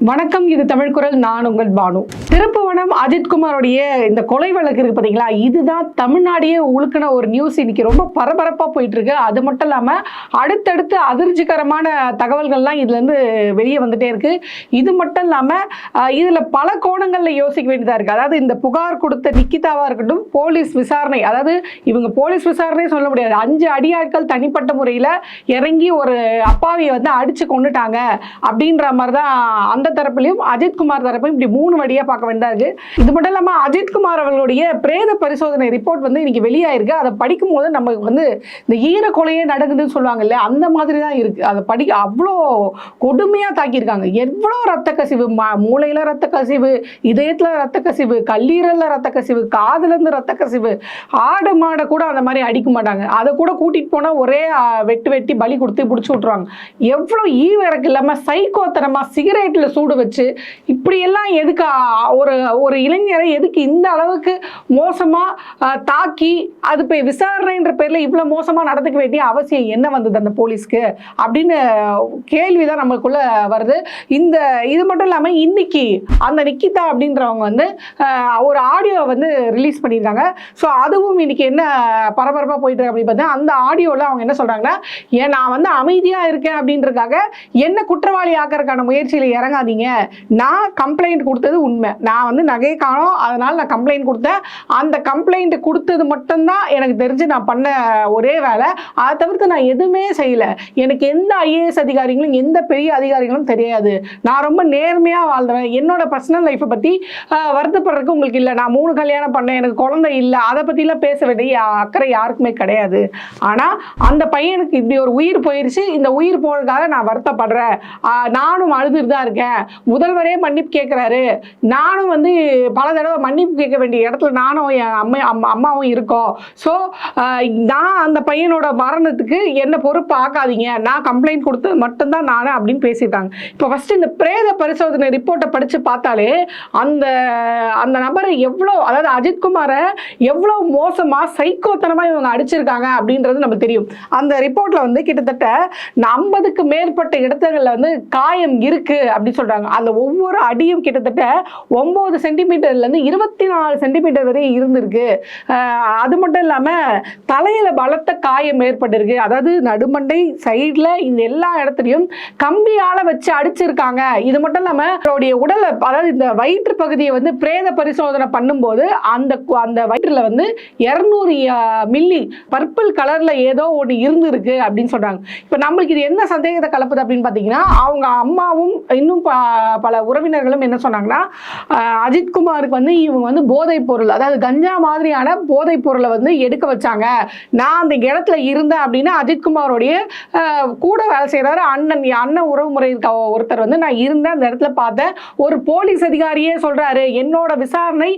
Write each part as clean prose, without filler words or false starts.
வணக்கம், இது தமிழ் குரல். நான் உங்கள் பானு. திருப்புவனம் அஜித்குமாரோடைய இந்த கொலை வழக்கு இருக்கு பாத்தீங்களா, இதுதான் தமிழ்நாடையே உழுக்கின ஒரு நியூஸ். இன்னைக்கு ரொம்ப பரபரப்பா போயிட்டு இருக்கு. அது மட்டும் இல்லாம அடுத்தடுத்து அதிர்ச்சிகரமான தகவல்கள்லாம் இதுல இருந்து வெளியே வந்துட்டே இருக்கு. இது மட்டும் இல்லாம இதுல பல கோணங்கள்ல யோசிக்க வேண்டியதா இருக்கு. அதாவது இந்த புகார் கொடுத்த நிக்கிதாவா இருக்கட்டும், போலீஸ் விசாரணை, அதாவது இவங்க போலீஸ் விசாரணை சொல்ல முடியாது, 5 அடியாட்கள் தனிப்பட்ட முறையில இறங்கி ஒரு அப்பாவியை வந்து அடிச்சு கொண்டுட்டாங்க அப்படின்ற மாதிரிதான் அந்த தரப்புலையும் அஜித்குமார் தரப்பையும் இப்படி 3 வழியா பார்க்க வேண்டியதா இருக்கு. இது மட்டும் இல்லாம அஜித்குமார் அவர்களுடைய பிரேத பரிசோதனை ரிப்போர்ட் வந்து இன்னைக்கு வெளியாயிருக்கு. அதை படிக்கும் போது நமக்கு வந்து இந்த ஈர கொலையே நடக்குதுன்னு சொல்லுவாங்க இல்லையா, அந்த மாதிரி தான் இருக்கு. அதை படிக்க அவ்வளோ கொடுமையா தாக்கியிருக்காங்க. எவ்வளோ ரத்த கசிவு, மூளையில ரத்த கசிவு, இதயத்துல ரத்த கசிவு, கல்லீரல்ல ரத்த கசிவு, காதுல இருந்து ரத்த கசிவு. ஆடு மாடை கூட அந்த மாதிரி அடிக்க மாட்டாங்க. அதை கூட கூட்டிட்டு போனா ஒரே வெட்டி பலி கொடுத்து பிடிச்சி விட்டுருவாங்க. எவ்வளோ ஈவிறக்கு இல்லாம சைக்கோத்தனமா சிகரெட்ல சூடு வச்சு இப்படியெல்லாம் எதுக்கு ஒரு இளைஞரை எதுக்கு இந்த அளவுக்கு மோசமா தாக்கி அது போய் விசாரணைன்ற பேர்ல இவ்வளவு மோசமா நடந்துக்க வேண்டிய அவசியம் என்ன வந்தது அந்த போலீஸ்க்கு அப்படின்னு கேள்விதான் நமக்குள்ள வருது. இது மட்டும் இல்லாம இன்னைக்கு அந்த நிக்கிதா அப்படின்றவங்க வந்து ஒரு ஆடியோ வந்து ரிலீஸ் பண்ணியிருக்காங்க. ஸோ அதுவும் இன்னைக்கு என்ன பரபரப்பா போயிட்டு இருக்கு அப்படின்னு பார்த்தா, அந்த ஆடியோல அவங்க என்ன சொல்றாங்கன்னா, நான் வந்து அமைதியா இருக்கேன் அப்படின்றதுக்காக என்ன குற்றவாளி ஆக்கிறதுக்கான முயற்சியில இறங்காதீங்க. நான் கம்ப்ளைண்ட் கொடுத்தது உண்மை. நான் வந்து நகை காணோம், அதனால நான் கம்ப்ளைண்ட் கொடுத்தேன். அந்த கம்ப்ளைண்ட் கொடுத்தது மட்டும்தான் எனக்கு தெரிஞ்சு நான் பண்ண ஒரே வேலை. அதை தவிர்த்து நான் எதுவுமே செய்யல. எனக்கு எந்த ஐஏஎஸ் அதிகாரிகளும் எந்த பெரிய அதிகாரிகளும் தெரியாது. நான் ரொம்ப நேர்மையா வாழ்ந்தேன். என்னோட பர்சனல் லைஃப்பை பத்தி வருத்தப்படுறதுக்கு உங்களுக்கு இல்லை. நான் 3 கல்யாணம் பண்ணேன், எனக்கு குழந்தை இல்லை, அதை பத்திலாம் பேச வேண்டிய அக்கறை யாருக்குமே கிடையாது. ஆனா அந்த பையனுக்கு இப்படி ஒரு உயிர் போயிருச்சு. இந்த உயிர் போனதுக்காக நான் வருத்தப்படுறேன். நானும் அழுதுட்டு தான் இருக்கேன். முதல்வரே மன்னிப்பு கேட்கிறாரு. நானும் வந்து பல தடவை மன்னிப்பு கேட்க வேண்டிய இடத்துல நானும் என் அம்மாவும் இருக்கோம். ஸோ நான் அந்த பையனோட மரணத்துக்கு என்ன பொறுப்பு ஆக்காதீங்க, நான் கம்ப்ளைண்ட் கொடுத்தது மட்டும்தான் நானே அப்படின்னு பேசிட்டாங்க. இப்போ ஃபர்ஸ்ட் இந்த பிரேத பரிசோதனை ரிப்போர்ட்டை படிச்சு பார்த்தாலே அந்த நபரை எவ்வளோ, அதாவது அஜித்குமாரை எவ்வளோ மோசமா சைக்கோத்தனமா இவங்க அடிச்சிருக்காங்க அப்படின்றது நமக்கு தெரியும். அந்த ரிப்போர்ட்ல வந்து கிட்டத்தட்ட 50க்கு மேற்பட்ட இடத்துல வந்து காயம் இருக்கு அப்படின்னு சொல்றாங்க. அந்த ஒவ்வொரு அடியும் கிட்டத்தட்ட 9 சென்டிமீட்டர்ல இருந்து 24 சென்டிமீட்டர் வரை இருந்திருக்கு. அது மட்டும் இல்லாம தலையில பலத்த காயம் ஏற்பட்டிருக்கு. அதாவது நடுமண்டை சைட்ல இந்த எல்லா இடத்துலையும் கம்பியால வச்சு அடிச்சிருக்காங்க. இது மட்டும் இல்லாம அவருடைய உடலை, அதாவது இந்த வயிற்று பகுதியை வந்து பிரேத பரிசோதனை பண்ணும்போது அந்த வயிற்றுல வந்து 200 மில்லி பர்பிள் கலர்ல ஏதோ ஒன்று இருந்திருக்கு அப்படின்னு சொல்றாங்க. இப்ப நம்மளுக்கு இது என்ன சந்தேகத்தை கலப்புது அப்படின்னு பாத்தீங்கன்னா, அவங்க அம்மாவும் இன்னும் பல உறவினர்களும் என்ன சொன்னாங்கன்னா, அஜித்குமாருக்கு வந்து இவங்க வந்து போதைப் பொருள், அதாவது கஞ்சா மாதிரியான போதைப் பொருளை வந்து எடுக்க வச்சாங்க. நான் அந்த இடத்துல இருந்தேன் அப்படின்னா அஜித்குமாரோடைய கூட வேலை செய்யறாரு அண்ணன் உறவு முறை ஒருத்தர் வந்து நான் இருந்தேன், அந்த இடத்துல பார்த்தேன். ஒரு போலீஸ் அதிகாரியே சொல்றாரு, என்னோட விசாரணை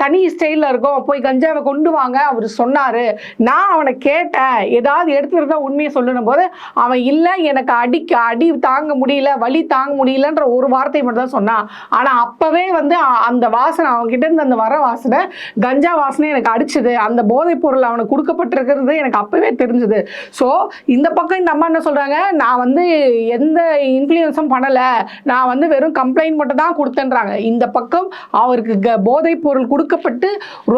தனி ஸ்டைல்ல இருக்கும், போய் கஞ்சாவை கொண்டு வாங்க அவர் சொன்னாரு. நான் அவனை கேட்டேன், ஏதாவது எடுத்துட்டு தான் உண்மையை சொல்லணும் போது அவன் இல்லை, எனக்கு அடி தாங்க முடியல, வலி தாங்க முடியலன்ற ஒரு வார்த்தை மட்டும் தான் சொன்னான். ஆனா அப்பவே வந்து அந்த வாசனை, அவங்க கிட்ட இருந்து அந்த வர வாசனை, கஞ்சா வாசனை எனக்கு அடிச்சது. அந்த போதைப் பொருள் அவனுக்கு கொடுக்கப்பட்டிருக்கிறது எனக்கு அப்பவே தெரிஞ்சது. ஸோ இந்த பக்கம் இந்த அம்மா என்ன சொல்றாங்க, நான் வந்து எந்த இன்ஃப்ளூயன்ஸும் பண்ணல, நான் வந்து வெறும் கம்ப்ளைண்ட் மட்டும் தான் கொடுத்தேன்றாங்க. இந்த பக்கம் அவருக்கு போதைப் பொருள் கொடுக்கப்பட்டு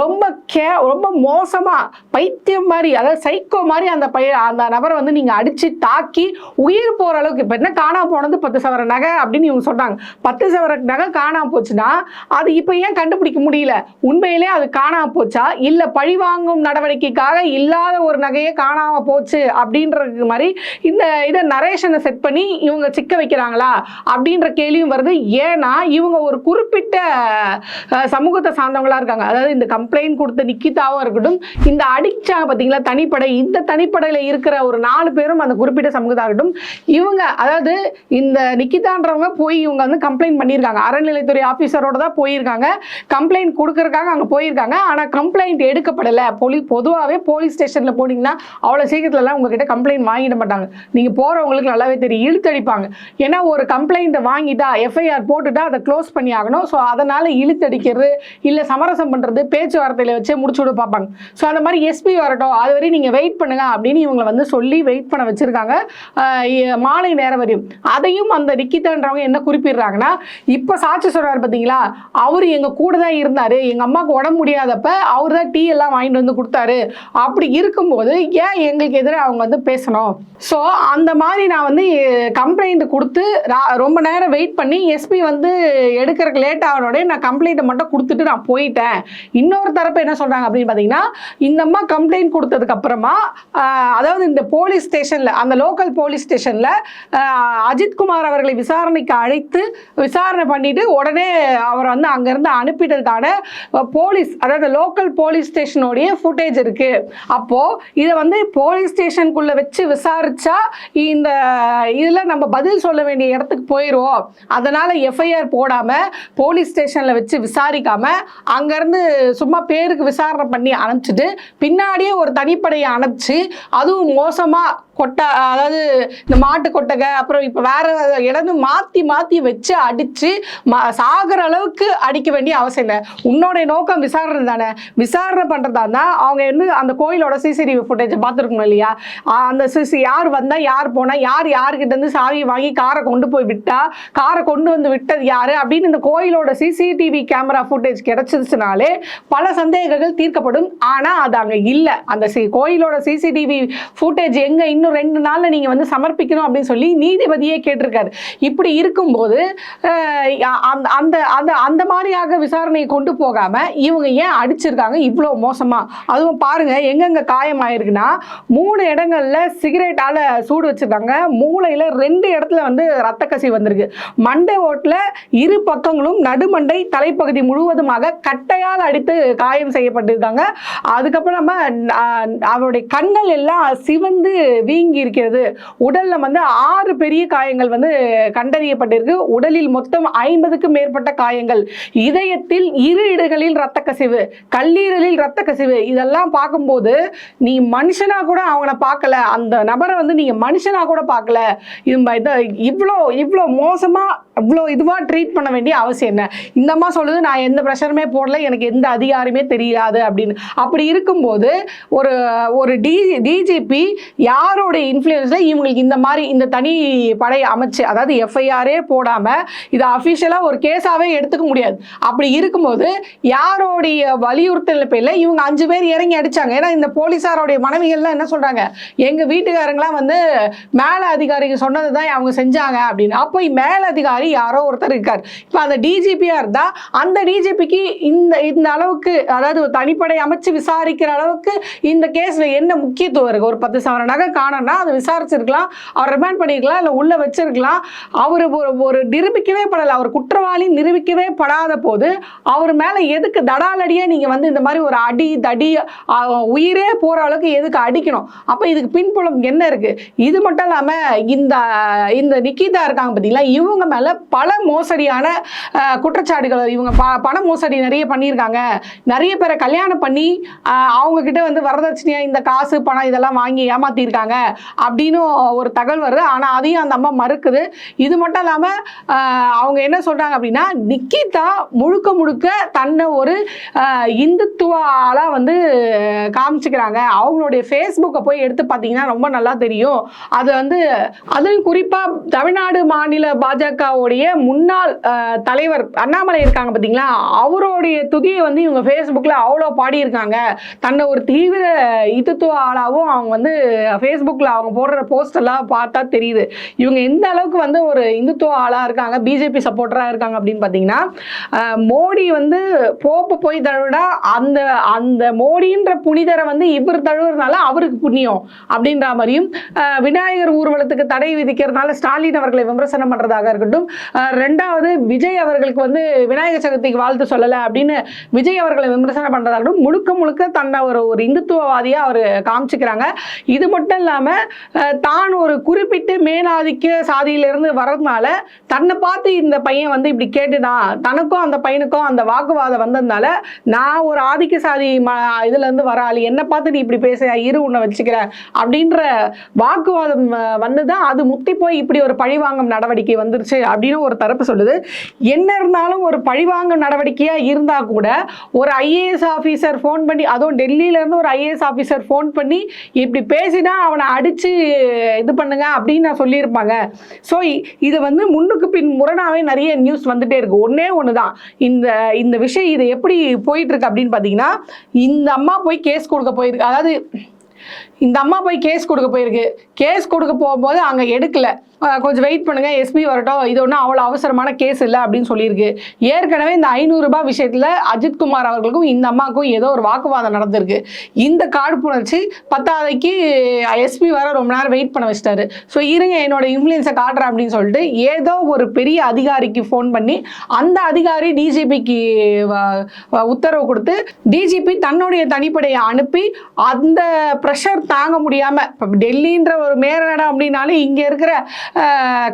ரொம்ப மோசமா பைத்தியம் மாதிரி, அதாவது சைக்கோ மாதிரி அந்த நபரை வந்து நீங்க அடிச்சு தாக்கி உயிர் போற அளவுக்கு. இப்ப என்ன காணாம போனது 10 சவர நகை அப்படின்னு இவங்க சொன்னாங்க. 10 சவர நகை காணாம போச்சுன்னா அது இப்ப ஏன் கண்டுபிடிக்க முடியல? உண்மையிலே அது காணாம போச்சா, இல்ல பழிவாங்கும் நடவடிக்கைக்காக இல்லாத ஒரு நகையே காணாம போச்சு அப்படின்றது மாதிரி இதை நரேஷனை செட் பண்ணி இவங்க சிக்க வைக்கிறாங்களா அப்படின்ற கேள்வியும் வருது. ஏன்னா இவங்க ஒரு குறிப்பிட்ட சமூகத்தை சார்ந்தவங்களா இருக்காங்க. அதாவது இந்த கம்ப்ளைண்ட் கொடுத்த நிக்கிதாவும் இருக்கட்டும், இந்த அடிச்சாங்க பாத்தீங்களா தனிப்படை, இந்த தனிப்படையில இருக்கிற ஒரு 4 பேரும் அந்த குறிப்பிட்ட சமூகத்தாகட்டும். இவங்க, அதாவது இந்த நிக்கிதான்றவங்க போய் இவங்க வந்து கம்ப்ளைண்ட் பண்ணியிருக்காங்க. அறநிலைத்துறை ஆஃபீஸரோட தான் போயிருக்காங்க, கம்ப்ளைண்ட் கொடுக்கறதுக்காக அங்கே போயிருக்காங்க. ஆனால் கம்ப்ளைண்ட் எடுக்கப்படலை. பொதுவாகவே போலீஸ் ஸ்டேஷனில் போனீங்கன்னா அவ்வளோ சீக்கிரத்துலலாம் உங்ககிட்ட கம்ப்ளைண்ட் வாங்கிட மாட்டாங்க. நீங்கள் போகிறவங்களுக்கு நல்லாவே தெரியும், இழுத்தடிப்பாங்க. ஏன்னா ஒரு கம்ப்ளைண்ட்டை வாங்கிட்டா எஃப்ஐஆர் போட்டுட்டா அதை க்ளோஸ் பண்ணி ஆகணும். ஸோ அதனால் இழுத்தடிக்கிறது இல்லை சமரசம் பண்ணுறது பேச்சுவார்த்தையில் வச்சே முடிச்சு விட பார்ப்பாங்க. ஸோ அந்த மாதிரி எஸ்பி வரட்டும், அது வரையும் நீங்கள் வெயிட் பண்ணுங்க அப்படின்னு இவங்களை வந்து சொல்லி வெயிட் பண்ண வச்சுருக்காங்க மாலை நேரம் வரையும். அதையும் அந்த நிக்கிதான்றவங்க என்ன குறிப்பிடுறாங்கன்னா, இப்போ சாட்சி சொல்கிறார் பார்த்தீங்களா, அவர் எங்கள் கூட தான் இருந்தார், எங்கள் அம்மாவுக்கு உடம்பு முடியாதப்ப அவர் தான் டீ எல்லாம் வாங்கிட்டு வந்து கொடுத்தாரு. அப்படி இருக்கும்போது ஏன் எங்களுக்கு எதிராக அவங்க வந்து பேசணும்? ஸோ அந்த மாதிரி நான் வந்து கம்ப்ளைண்ட் கொடுத்து ரொம்ப நேரம் வெயிட் பண்ணி எஸ்பி வந்து எடுக்கிறதுக்கு லேட் ஆகனோடே நான் கம்ப்ளைண்ட்டை மட்டும் கொடுத்துட்டு நான் போயிட்டேன். இன்னொரு தரப்பு என்ன சொல்கிறாங்க அப்படின்னு பார்த்தீங்கன்னா, இந்த அம்மா கம்ப்ளைண்ட் கொடுத்ததுக்கு அப்புறமா அதாவது இந்த போலீஸ் ஸ்டேஷனில், அந்த லோக்கல் போலீஸ் ஸ்டேஷனில் அஜித்குமார் அவர்களை விசாரணைக்கு அழைத்து விசாரணை பண்ணிட்டு உடனே அவரை வந்து அங்கேருந்து அனுப்பிட்டதுக்கான போலீஸ், அதாவது லோக்கல் போலீஸ் ஸ்டேஷனோடைய ஃபுட்டேஜ் இருக்கு. அப்போ இதை வந்து போலீஸ் ஸ்டேஷனுக்குள்ள வச்சு விசாரிச்சா இந்த இதில் நம்ம பதில் சொல்ல வேண்டிய இடத்துக்கு போயிடுவோம். அதனால எஃப்ஐஆர் போடாம போலீஸ் ஸ்டேஷன்ல வச்சு விசாரிக்காம அங்கேருந்து சும்மா பேருக்கு விசாரணை பண்ணி அனுப்பிச்சிட்டு பின்னாடியே ஒரு தனிப்படையை அனுப்பிச்சு அதுவும் மோசமா கொட்டை, அதாவது இந்த மாட்டு கொட்டகை, அப்புறம் இப்போ வேற இடந்து மாற்றி மாற்றி வச்சு அடித்து சாகிற அளவுக்கு அடிக்க வேண்டிய அவசியம் இல்லை. உன்னோடைய நோக்கம் விசாரணை தானே. விசாரணை பண்ணுறதா இருந்தால் அவங்க வந்து அந்த கோயிலோட சிசிடிவி ஃபுட்டேஜை பார்த்துருக்கணும் இல்லையா? அந்த யார் வந்தால் யார் போனால் யார்கிட்டேருந்து சாவி வாங்கி காரை கொண்டு போய் விட்டா, காரை கொண்டு வந்து விட்டது யார் அப்படின்னு இந்த கோயிலோட சிசிடிவி கேமரா ஃபுட்டேஜ் கிடைச்சிருச்சுனாலே பல சந்தேகங்கள் தீர்க்கப்படும். ஆனால் அது அங்கே இல்லை. அந்த கோயிலோட சிசிடிவி ஃபுட்டேஜ் எங்கே இன்னும் 2 நாள்ல நீங்க வந்து சமர்ப்பிக்கணும் அப்படின்னு சொல்லி நீதிபதியே கேட்டிருக்காரு. இப்படி இருக்கும்போது அந்த அந்த அந்த மாதிரியாக விசாரணையை கொண்டு போகாம இவங்க ஏன் அடிச்சிருக்காங்க இவ்வளோ மோசமா? அதுவும் பாருங்க எங்கெங்க காயம் ஆயிருக்குன்னா 3 இடங்கள்ல சிகரெட்டால சூடு வச்சிருக்காங்க. மூளையில 2 இடத்துல வந்து ரத்த கசி வந்திருக்கு. மண்டை ஓட்டுல இரு பக்கங்களும் நடுமண்டை தலைப்பகுதி முழுவதுமாக கட்டையால் அடித்து காயம் செய்யப்பட்டிருக்காங்க. அதுக்கப்புறம் நம்ம அவருடைய கண்கள் எல்லாம் சிவந்து வீங்கி இருக்கிறது. உடல்ல வந்து 6 பெரிய காயங்கள் வந்து கண்டறியப்பட்டிருக்கு. உடலில் மொத்தம் 50க்கும் மேற்பட்ட காயங்கள். இதயத்தில் 2 இடங்களில் ரத்த கசிவு, கல்லீரலில் ரத்த கசிவு. இதெல்லாம் பார்க்கும்போது நீ மனுஷனா கூட அவனை பார்க்கல, அந்த நபரை வந்து நீங்க மனுஷனா கூட பார்க்கல. இவ்வளோ மோசமா இவ்வளோ இதுவாக ட்ரீட் பண்ண வேண்டிய அவசியம் என்ன? இந்த அம்மா சொல்லுது நான் எந்த ப்ரெஷருமே போடல, எனக்கு எந்த அதிகாரமே தெரியாது அப்படின்னு. அப்படி இருக்கும்போது ஒரு டிஜிபி யாரோட இன்ஃப்ளூயன்ஸில் இவங்களுக்கு இந்த மாதிரி இந்த தனி படை அமைச்சு, அதாவது எஃப்ஐஆரே போடாமல் இதை அஃபிஷியலாக ஒரு கேஸாகவே எடுத்துக்க முடியாது. அப்படி இருக்கும்போது யாரோடைய வலியுறுத்தல் பேரில் இவங்க 5 பேர் இறங்கி அடித்தாங்க. ஏன்னா இந்த போலீஸாரோடைய மனைவிகள்லாம் என்ன சொல்கிறாங்க, எங்கள் வீட்டுக்காரங்களாம் வந்து மேலே அதிகாரிக்கு சொன்னது தான் அவங்க செஞ்சாங்க அப்படின்னு. அப்போ மேலே அதிகாரி யாரோ ஒருத்தர் இருக்கார். இப்போ அந்த டிஜிபியா இருந்தா அந்த டிஜிபிக்கு இந்த அளவுக்கு, அதாவது தனிப்படை அமைச்சு விசாரிக்கிற அளவுக்கு இந்த கேஸ்ல என்ன முக்கியத்துவம் இருக்கு? ஒரு 10 சவர நகை காணோம்னா அதை விசாரிச்சிருக்கலாம், அவர் ரிமாண்ட் பண்ணிருக்கலாம், இல்லை உள்ள வச்சிருக்கலாம். அவர் ஒரு நிரூபிக்கவே படலை, அவர் குற்றவாளி நிரூபிக்கவே படாத போது அவர் மேல எதுக்கு தடாலடியா நீங்க வந்து இந்த மாதிரி ஒரு அடி தடி உயிரே போற அளவுக்கு எதுக்கு அடிக்கணும்? அப்ப இதுக்கு பின்புலம் என்ன இருக்கு? இது மட்டும் இல்லாம இந்த நிக்கிதா இருக்காங்க பார்த்தீங்களா, இவங்க மேல பல மோசடியான குற்றச்சாட்டுகள், இவங்க பண மோசடி நிறைய பண்ணியிருக்காங்க. நிறைய பேரை கல்யாணம் பண்ணி அவங்க கிட்ட வந்து வரதட்சணையா இந்த காசு பணம் இதெல்லாம் வாங்கி ஏமாத்திருக்காங்க அப்படின்னு ஒரு தகவல் வருது. ஆனால் அதையும் அந்த அம்மா மறுக்குது. இது மட்டும் இல்லாமல் அவங்க என்ன சொல்றாங்க அப்படின்னா, நிக்கிதா முழுக்க தன்னை ஒரு இந்துத்துவ ஆளா வந்து காமிச்சுக்கிறாங்க. அவங்களுடைய ஃபேஸ்புக்கை போய் எடுத்து பார்த்தீங்கன்னா ரொம்ப நல்லா தெரியும். அது வந்து அதுவும் குறிப்பாக தமிழ்நாடு மாநில பாஜகவுடைய முன்னாள் தலைவர் அண்ணாமலை இருக்காங்க பார்த்தீங்களா, அவருடைய துதியை வந்து இவங்க ஃபேஸ்புக்கில் அவ்வளோ பாடியிருக்காங்க. தன்னை ஒரு தீவிர இந்துத்துவ ஆளாகவும் அவங்க வந்து ஃபேஸ்புக்கில் அவங்க போடுற போஸ்ட் எல்லாம் பார்த்தா தெரியுது. இவங்க எந்த அளவுக்கு வந்து ஒரு இந்துத்துவ ஆளாக இருக்காங்க, பிஜேபி சப்போர்ட்டராக இருக்காங்க அப்படின்னு பார்த்தீங்கன்னா, மோடி வந்து போய் தழுவிடா அந்த மோடின்ற புனிதரை வந்து இவர் தழுவுறதுனால அவருக்கு புண்ணியம் அப்படின்ற மாதிரியும், விநாயகர் ஊர்வலத்துக்கு தடை விதிக்கிறதுனால ஸ்டாலின் அவர்களை விமர்சனம் பண்ணுறதாக இருக்கட்டும், ரெண்டாவது விஜய் அவர்களுக்கு வந்து விநாயகர் சதுர்த்திக்கு வாழ்த்து சொல்லலை அப்படின்னு விஜய் அவர்களை விமர்சனம் பண்றதாகட்டும், முழுக்க முழுக்க தன்னை ஒரு இந்துத்துவவாதியா அவர் காமிச்சுக்கிறாங்க. இது மட்டும் இல்லாம தான் ஒரு குறிப்பிட்டு மேலாதிக்க சாதியிலிருந்து வரதுனால தன்னை பார்த்து இந்த பையன் வந்து இப்படி கேட்டுதான், தனக்கும் அந்த பையனுக்கும் அந்த வாக்குவாதம் வந்ததுனால நான் ஒரு ஆதிக்க சாதி இதுல இருந்து வராளி, என்னை பார்த்து நீ இப்படி பேச, இரு உன்னை வச்சுக்கிற அப்படின்ற வாக்குவாதம் வந்துதான் அது முத்தி போய் இப்படி ஒரு பழிவாங்கும் நடவடிக்கை வந்துருச்சு அப்படின்னு ஒரு தரப்பு சொல்லுது. என்ன இருந்தாலும் ஒரு பழிவாங்கும் நடவடிக்கையா இருந்தா கூட ஒரு ஐஏஎஸ் ஆபீசர் போன் பண்ணி, அதுவும் டெல்லியில இருந்து ஒரு ஐஏஎஸ் ஆபீசர் போன் பண்ணி இப்படி பேசினா அவனை அடிச்சு இது பண்ணுங்க அப்படின்னு நான் சொல்லியிருப்பாங்க. ஸோ இது வந்து முன்னுக்கு பின் முரணாவே நிறைய நியூஸ் வந்துட்டே இருக்கு. ஒன்னே ஒண்ணுதான் இந்த விஷயம், இது எப்படி போயிட்டு இருக்கு அப்படின்னு பாத்தீங்கன்னா, இந்த அம்மா போய் கேஸ் கொடுக்க போயிருக்கு. அதாவது இந்த அம்மா போய் கேஸ் கொடுக்க போயிருக்கு. கேஸ் கொடுக்க போகும்போது அங்க எடுக்கல, கொஞ்சம் வெயிட் பண்ணுங்க, எஸ்பி வரட்டும், இது ஒன்றும் அவ்வளோ அவசரமான கேஸ் இல்லை அப்படின்னு சொல்லியிருக்கு. ஏற்கனவே இந்த 500 ரூபாய் விஷயத்தில் அஜித்குமார் அவர்களுக்கும் இந்த அம்மாவுக்கும் ஏதோ ஒரு வாக்குவாதம் நடந்திருக்கு. இந்த காழ்ப்புணர்ச்சி பத்தாவதுக்கு எஸ்பி வர ரொம்ப நேரம் வெயிட் பண்ண வச்சிட்டாரு. ஸோ இருங்க என்னோட இன்ஃப்ளூயன்ஸை காட்டுறேன் அப்படின்னு சொல்லிட்டு ஏதோ ஒரு பெரிய அதிகாரிக்கு ஃபோன் பண்ணி அந்த அதிகாரி டிஜிபிக்கு உத்தரவு கொடுத்து டிஜிபி தன்னுடைய தனிப்படையை அனுப்பி அந்த ப்ரெஷர் தாங்க முடியாமல், இப்போ டெல்லின்ற ஒரு மேலிடம் அப்படின்னாலே இங்கே இருக்கிற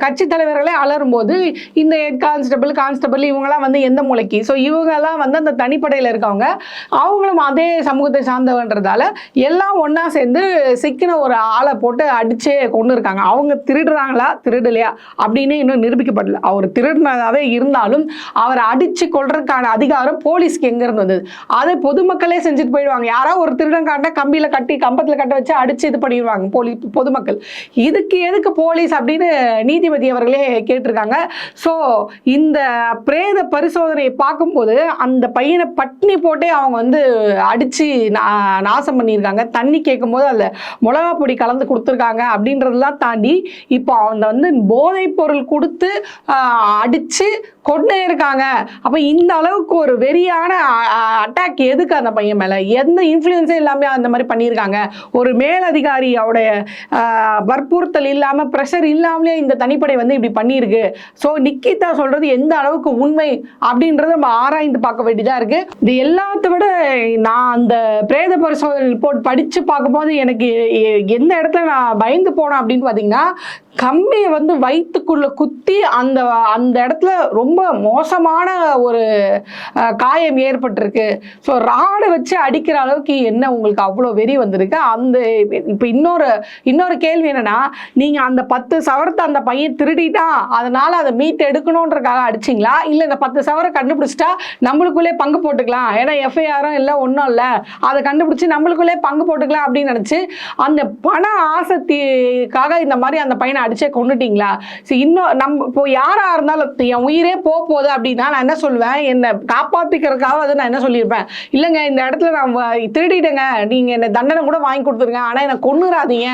கட்சி தலைவர்களே அலரும் போது இந்த ஹெட் கான்ஸ்டபிள் இவங்கெல்லாம் வந்து எந்த மூளைக்கு, ஸோ இவங்கெல்லாம் வந்து அந்த தனிப்படையில் இருக்கவங்க, அவங்களும் அதே சமூகத்தை சார்ந்தவன்றதால எல்லாம் ஒன்றா சேர்ந்து சிக்கின ஒரு ஆளை போட்டு அடிச்சே கொண்டு இருக்காங்க. அவங்க திருடுறாங்களா திருடலையா அப்படின்னு இன்னும் நிரூபிக்கப்படல. அவர் திருடினதாவே இருந்தாலும் அவரை அடிச்சு கொள்றதுக்கான அதிகாரம் போலீஸ்க்கு எங்க இருந்து வந்தது? அதை பொதுமக்களே செஞ்சுட்டு போயிடுவாங்க. யாராவது ஒரு திருடன் காட்டினா கம்பியில கட்டி கம்பத்தில் கட்ட வச்சு அடிச்சு இது பண்ணிடுவாங்க பொதுமக்கள். இதுக்கு எதுக்கு போலீஸ் அப்படின்னு நீதிபதி அவர்களே கேட்டிருக்காங்க. ஸோ இந்த பிரேத பரிசோதனையை பார்க்கும்போது அந்த பையனை பட்னி போட்டே அவங்க வந்து அடிச்சு நாசம் பண்ணியிருக்காங்க. தண்ணி கேட்கும் போது அதில் மிளகா பொடி கலந்து கொடுத்துருக்காங்க அப்படின்றதெல்லாம் தாண்டி இப்போ அவங்க வந்து போதைப் பொருள் கொடுத்து அடிச்சு கொண்டே இருக்காங்க. அப்போ இந்த அளவுக்கு ஒரு வெறியான அட்டாக் எதுக்கு அந்த பையன் மேலே? எந்த இன்ஃப்ளூயன்ஸே இல்லாமல் அந்த மாதிரி பண்ணியிருக்காங்க. ஒரு மேலதிகாரியோட வற்புறுத்தல் இல்லாமல், ப்ரெஷர் இல்லாமலே இந்த தனிப்படை வந்து இப்படி பண்ணியிருக்கு. ஸோ நிக்கிதா சொல்றது எந்த அளவுக்கு உண்மை அப்படின்றத நம்ம ஆராய்ந்து பார்க்க வேண்டியதாக இருக்கு. இது எல்லாத்த விட நான் அந்த பிரேத பரிசோதனை ரிப்போர்ட் படித்து பார்க்கும்போது எனக்கு எந்த இடத்துல நான் பயந்து போனேன் அப்படின்னு பார்த்தீங்கன்னா, கம்பியை வந்து வயிற்றுக்குள்ள குத்தி அந்த அந்த இடத்துல ரொம்ப மோசமான ஒரு காயம் ஏற்பட்டிருக்கு. ஸோ ராடை வச்சு அடிக்கிற அளவுக்கு என்ன உங்களுக்கு அவ்வளோ வெறி வந்திருக்கு? அந்த இப்போ இன்னொரு கேள்வி என்னன்னா, நீங்கள் அந்த 10 சவரத்தை அந்த பையன் திருடிட்டான் அதனால அதை மீட்டு எடுக்கணுன்றக்காக அடிச்சிங்களா, இல்லை இந்த 10 சவரை கண்டுபிடிச்சிட்டா நம்மளுக்குள்ளே பங்கு போட்டுக்கலாம், ஏன்னா எஃப்ஐஆரும் இல்லை ஒன்றும் இல்லை, அதை கண்டுபிடிச்சி நம்மளுக்குள்ளே பங்கு போட்டுக்கலாம் அப்படின்னு நினச்சி அந்த பண ஆசக்திக்காக இந்த மாதிரி அந்த பையனை அடிச்சே கொண்டுட்டீங்களா? இன்னும் நம்ம இப்போ யாரா இருந்தாலும் என் உயிரே போகுது அப்படின்னா நான் என்ன சொல்லுவேன், என்னை காப்பாத்திக்கிறதுக்காக நான் என்ன சொல்லியிருப்பேன், இல்லைங்க இந்த இடத்துல நான் திருடிட்டேங்க, நீங்க என்ன தண்டனை கூட வாங்கி கொடுத்துருங்க, ஆனா என்னை கொன்னுறாதீங்க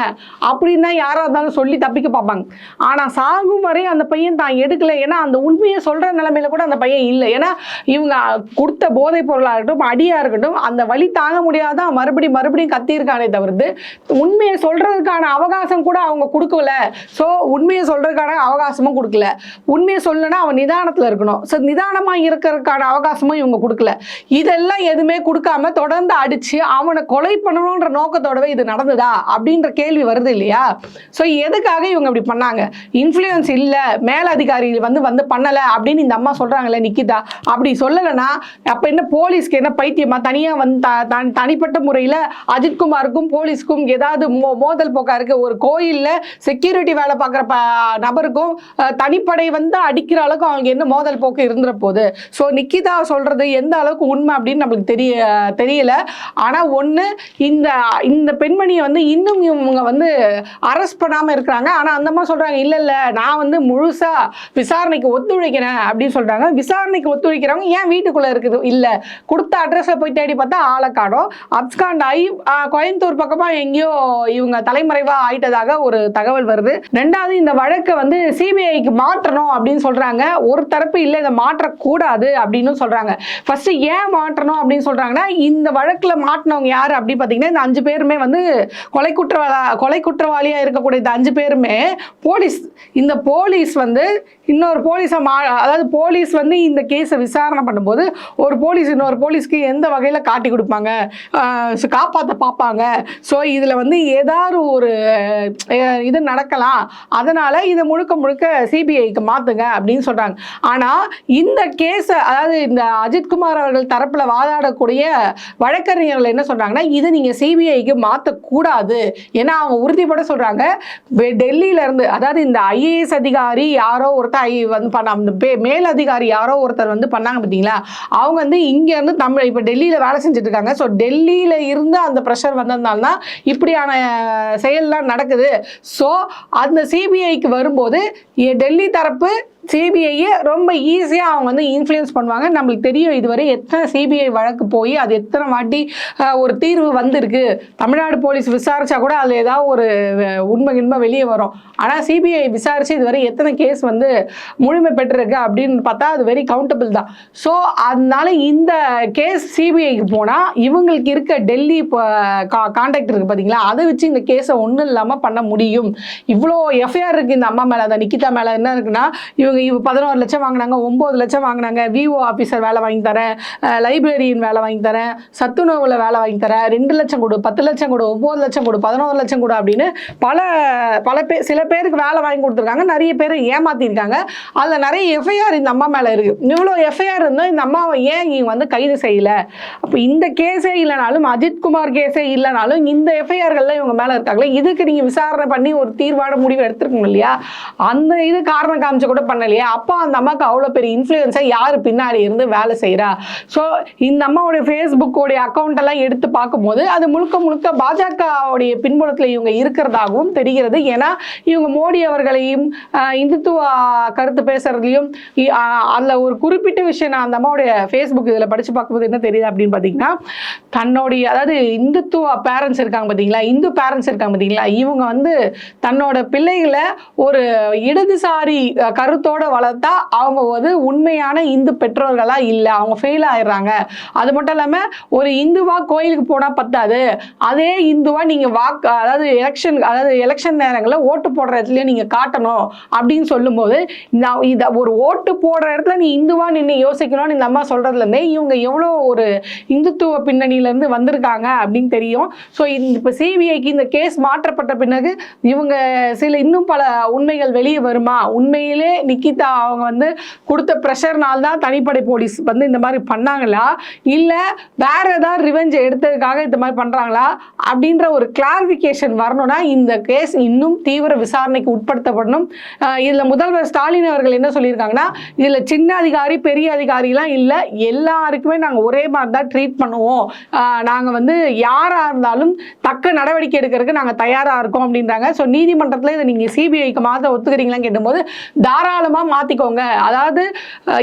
அப்படின்னு தான் யாரா இருந்தாலும் சொல்லி தப்பிக்க பார்ப்பாங்க. ஆனா சாகும் வரை அந்த பையன் தான் எடுக்கல. ஏன்னா அந்த உண்மையை சொல்ற நிலைமையில கூட அந்த பையன் இல்லை. ஏன்னா இவங்க கொடுத்த போதைப் பொருளா இருக்கட்டும், அடியா இருக்கட்டும், அந்த வலி தாங்க முடியாதான் மறுபடியும் கத்தியிருக்கானே தவிர்த்து உண்மையை சொல்றதுக்கான அவகாசம் கூட அவங்க கொடுக்கல. ஸோ உண்மையை சொல்றதுக்கான அவகாசமும் கொடுக்கல. உண்மையை சொல்லனா அவன் நிதானத்தில் இருக்கணும். ஸோ நிதானமா இருக்கிறதுக்கான அவகாசமும் இவங்க கொடுக்கல. இதெல்லாம் எதுவுமே கொடுக்காம தொடர்ந்து அடிச்சு அவனை கொலை பண்ணணுன்ற நோக்கத்தோடவே இது நடந்ததா அப்படின்ற கேள்வி வருது இல்லையா? ஸோ எதுக்காக இவங்க இப்படி பண்ணாங்க? இன்ஃப்ளூயன்ஸ் இல்லை, மேலதிகாரி வந்து பண்ணலை அப்படின்னு இந்த அம்மா சொல்றாங்களே நிக்கிதா, அப்படி சொல்லலைன்னா அப்போ என்ன போலீஸ்க்கு என்ன பைத்தியமா? தனியாக வந்து தனிப்பட்ட முறையில் அஜித்குமாருக்கும் போலீஸ்க்கும் ஏதாவது மோதல் போக்கா இருக்கு? ஒரு கோயிலில் செக்யூரிட்டி வேலை பார்க்குற நபருக்கும் தனிப்படை வந்து அடிக்கிற அளவுக்கு அவங்க என்ன மோதல் போக்கு இருந்துற போது. ஸோ நிக்கிதா சொல்றது எந்த அளவுக்கு உண்மை அப்படின்னு நம்மளுக்கு தெரியல. ஆனால் ஒன்று, இந்த பெண்மணியை வந்து இன்னும் இவங்க வந்து அரெஸ்ட் பண்ணாமல் இருக்கிறாங்க. ஆனால் அந்த மாதிரி சொல்றாங்க, இல்லை நான் வந்து முழுசா விசாரணைக்கு ஒத்துழைக்கிறேன் அப்படின்னு சொல்றாங்க. விசாரணைக்கு ஒத்துழைக்கிறவங்க ஏன் வீட்டுக்குள்ள இருக்குது? இல்லை, கொடுத்த அட்ரஸை போய் தேடி பார்த்தா ஆளை காணோம், அப்ஸ்காண்ட் ஆகி கோயம்புத்தூர் பக்கமா எங்கேயோ இவங்க தலைமறைவா ஆயிட்டதாக ஒரு தகவல் வருது. ரெண்டாவது, இந்த வழக்கை வந்து சிபிஐக்கு மாற்றணும் அப்படின்னு சொல்றாங்க. ஒரு தரப்பு இல்லை இதை மாற்றக்கூடாது அப்படின்னு சொல்றாங்க. ஃபர்ஸ்ட் ஏன் மாற்றணும் அப்படின்னு சொல்றாங்கன்னா, இந்த வழக்குல மாற்றினவங்க யாரு அப்படின்னு பார்த்தீங்கன்னா, இந்த 5 பேருமே வந்து கொலை குற்றவாளியா இருக்கக்கூடிய இந்த 5 பேருமே போலீஸ். இந்த போலீஸ் வந்து இன்னொரு போலீஸை அதாவது போலீஸ் வந்து இந்த கேஸை விசாரணை பண்ணும்போது ஒரு போலீஸ் இன்னொரு போலீஸ்க்கு எந்த வகையில் காட்டி கொடுப்பாங்க, காப்பாற்ற பார்ப்பாங்க. ஸோ இதில் வந்து ஏதாவது ஒரு இது நடக்கலாம், அதனால் இதை முழுக்க முழுக்க சிபிஐக்கு மாற்றுங்க அப்படின்னு சொல்கிறாங்க. ஆனால் இந்த கேஸை, அதாவது இந்த அஜித்குமார் அவர்கள் தரப்பில் வாதாடக்கூடிய வழக்கறிஞர்கள் என்ன சொல்கிறாங்கன்னா, இதை நீங்கள் சிபிஐக்கு மாற்றக்கூடாது. ஏன்னா அவங்க உறுதிப்பட சொல்கிறாங்க, டெல்லியிலேருந்து, அதாவது இந்த ஐஏஎஸ் அதிகாரி யாரோ ஒருத்தர் வந்து அந்த மேல் அதிகாரி யாரோ ஒருத்தர் வந்து பண்ணாங்க பார்த்தீங்களா, அவங்க வந்து இங்கேருந்து இப்போ டெல்லியில் வேலை செஞ்சுட்டு இருக்காங்க. ஸோ டெல்லியில் இருந்து அந்த ப்ரெஷர் வந்ததுனால தான் இப்படியான செயல்லாம் நடக்குது. ஸோ அந்த சிபிஐக்கு வரும்போது டெல்லி தரப்பு சிபிஐயை ரொம்ப ஈஸியாக அவங்க வந்து இன்ஃப்ளூயன்ஸ் பண்ணுவாங்க. நம்மளுக்கு தெரியும் இதுவரை எத்தனை சிபிஐ வழக்கு போய் அது எத்தனை வாட்டி ஒரு தீர்வு வந்திருக்கு. தமிழ்நாடு போலீஸ் விசாரிச்சா கூட அதில் ஏதாவது ஒரு உண்மை வெளியே வரும். ஆனால் சிபிஐ விசாரித்து இதுவரை எத்தனை கேஸ் வந்து முழுமை பெற்றிருக்கு அப்படின்னு பார்த்தா அது வெரி கவுண்டபிள் தான். ஸோ அதனால இந்த கேஸ் சிபிஐக்கு போனால் இவங்களுக்கு இருக்க டெல்லி கான்டாக்ட் இருக்குது பார்த்தீங்களா, அதை வச்சு இந்த கேஸை ஒன்றும் இல்லாமல் பண்ண முடியும். இவ்வளோ எஃப்ஐஆர் இருக்குது இந்த அம்மா மேலே, அந்த நிக்கிதா மேலே. என்ன இருக்குன்னா, இவங்க 11 லட்சம் வாங்கினாங்க, 9 லட்சம் வாங்கினாங்க, விஓ ஆஃபீஸர் வேலை வாங்கி தரேன், லைப்ரரியன் வேலை வாங்கி தரேன், சத்துணவில் வேலை வாங்கி தரேன், 2 லட்சம் கொடு, 10 லட்சம் கொடு, 9 லட்சம் கொடு, 11 லட்சம் கொடு அப்படின்னு பல பேர், சில பேருக்கு வேலை வாங்கி கொடுத்துருக்காங்க, நிறைய பேர் ஏமாத்திருக்காங்க. அதில் நிறைய எஃப்ஐஆர் இந்த அம்மா மேலே இருக்குது. இவ்வளோ எஃப்ஐஆர் இருந்தால் இந்த அம்மாவை ஏன் இங்கே வந்து கைது செய்யலை? அப்போ இந்த கேஸே இல்லைனாலும், அஜித்குமார் கேஸே இல்லைனாலும், இந்த எஃப்ஐஆர்கள்லாம் இவங்க மேலே இருக்காங்களே, இதுக்கு நீங்கள் விசாரணை பண்ணி ஒரு தீர்வான முடிவு எடுத்துருக்கணும் இல்லையா? அந்த இது காரணம் காமிச்சு கூட பண்ணலையே. அப்போ அந்த அம்மாவுக்கு அவ்வளோ பெரிய இன்ஃப்ளூயன்ஸாக யார் பின்னாடி இருந்து வேலை செய்கிறா? ஸோ இந்த அம்மாவுடைய ஃபேஸ்புக்கோடைய அக்கௌண்ட் எல்லாம் எடுத்து பார்க்கும்போது அது முழுக்க முழுக்க பாஜகவுடைய பின்புலத்தில் இவங்க இருக்கிறதாகவும் தெரிகிறது. ஏன்னா இவங்க மோடி அவர்களையும் இந்துத்துவ கருத்து பேசுறதுலையும் அதில் ஒரு குறிப்பிட்ட விஷயம் நான் அந்த அம்மாவுடைய ஃபேஸ்புக் இதில் படித்து பார்க்கும்போது என்ன தெரியுது அப்படின்னு பார்த்தீங்கன்னா, தன்னுடைய, அதாவது இந்துத்துவ பேரண்ட்ஸ் இருக்காங்க பார்த்தீங்களா, இந்து பேரண்ட்ஸ் இருக்காங்க பார்த்தீங்களா, இவங்க வந்து தன்னோட பிள்ளைகளை ஒரு இடதுசாரி கருத்தோட வளர்த்தா அவங்க வந்து உண்மையான இந்து பெற்றோர்களா இல்லை, அவங்க ஃபெயில் ஆயிடுறாங்க. அது மட்டும் இல்லாமல் ஒரு இந்துவா கோயிலுக்கு போனால் பத்தாது, அதே இந்துவா நீங்கள் அதாவது எலெக்ஷன் நேரங்களில் ஓட்டு போடுற இடத்துலையும் நீங்கள் காட்டணும் அப்படின்னு சொல்லும்போது, இதை ஒரு ஓட்டு போடுற இடத்துல நீ இந்துவா நின்று யோசிக்கணும்னு இந்த அம்மா சொல்றதுலேருந்தே இவங்க எவ்வளோ ஒரு இந்துத்துவ பின்னணியிலேருந்து வந்திருக்காங்க அப்படின்னு தெரியும். ஸோ இப்போ சிபிஐக்கு இந்த கேஸ் மாற்றப்பட்ட பிறகு இவங்க இன்னும் பல உண்மைகள் வெளியே வருமா? உண்மையிலே நிக்கிதா அவங்க வந்து கொடுத்த ப்ரெஷர்னால தான் தனிப்படை போலீஸ் வந்து இந்த மாதிரி பண்ணாங்களா, இல்லை வேற ஏதாவது ரிவெஞ்ச் எடுத்ததுக்காக இந்த மாதிரி பண்ணுறாங்களா அப்படின்ற ஒரு கிளாரிஃபிகேஷன் வரணும்னா இந்த கேஸ் இன்னும் தீவிர விசாரணைக்கு உட்படுத்தப்படணும். இதில் முதல்வர் ஸ்டாலின் அவர்கள் என்ன சொல்லியிருக்காங்கன்னா, இதில் சின்ன அதிகாரி பெரிய அதிகாரிலாம் இல்லை, எல்லாருக்குமே நாங்கள் ஒரே மாதிரி தான் ட்ரீட் பண்ணுவோம், நாங்கள் வந்து யாராக இருந்தாலும் தக்க நடவடிக்கை எடுக்கிறதுக்கு நாங்கள் தயாராக இருக்கோம் அப்படின்றாங்க. ஸோ நீதிமன்றத்தில் இதை நீங்கள் சிபிஐக்கு மாற்ற ஒத்துக்கிறீங்களான்னு கேட்டும்போது தாராளமாக மாற்றிக்கோங்க. அதாவது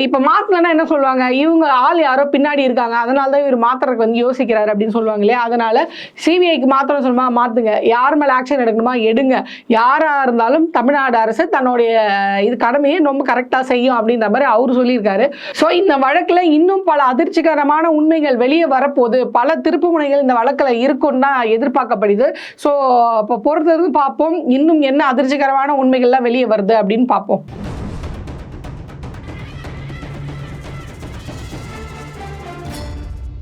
இப்போ மாற்றலன்னா என்ன சொல்லுவாங்க, இவங்க ஆள் யாரோ பின்னாடி இருக்காங்க, அதனால தான் இவர் மாற்றுறதுக்கு வந்து யோசிக்கிறாரு அப்படின்னு சொல்லுவாங்க இல்லையா? அதனால சிபிஐக்கு மாற்றணும் சொல்லுமா, மாற்றுங்க. யார் மேலே ஆக்ஷன் எடுக்கணுமா எடுங்க. யாராக இருந்தாலும் தமிழ்நாடு அரசு தன்னுடைய இது கடமையை ரொம்ப கரெக்டாக செய்யும் அப்படின்ற மாதிரி அவர் சொல்லியிருக்காரு. ஸோ இந்த வழக்கில் இன்னும் பல அதிர்ச்சிகரமான உண்மைகள் வெளியே வரப்போகுது, பல திருப்பு முனைகள் இந்த வழக்கில் இருக்குன்னு தான் எதிர்பார்க்கப்படுது. ஸோ இப்போ பொறுத்தது பார்ப்போம், இன்னும் என்ன அதிர்ச்சிகரமான உண்மைகள்லாம் வெளியே வருது அப்படின்னு பார்ப்போம்.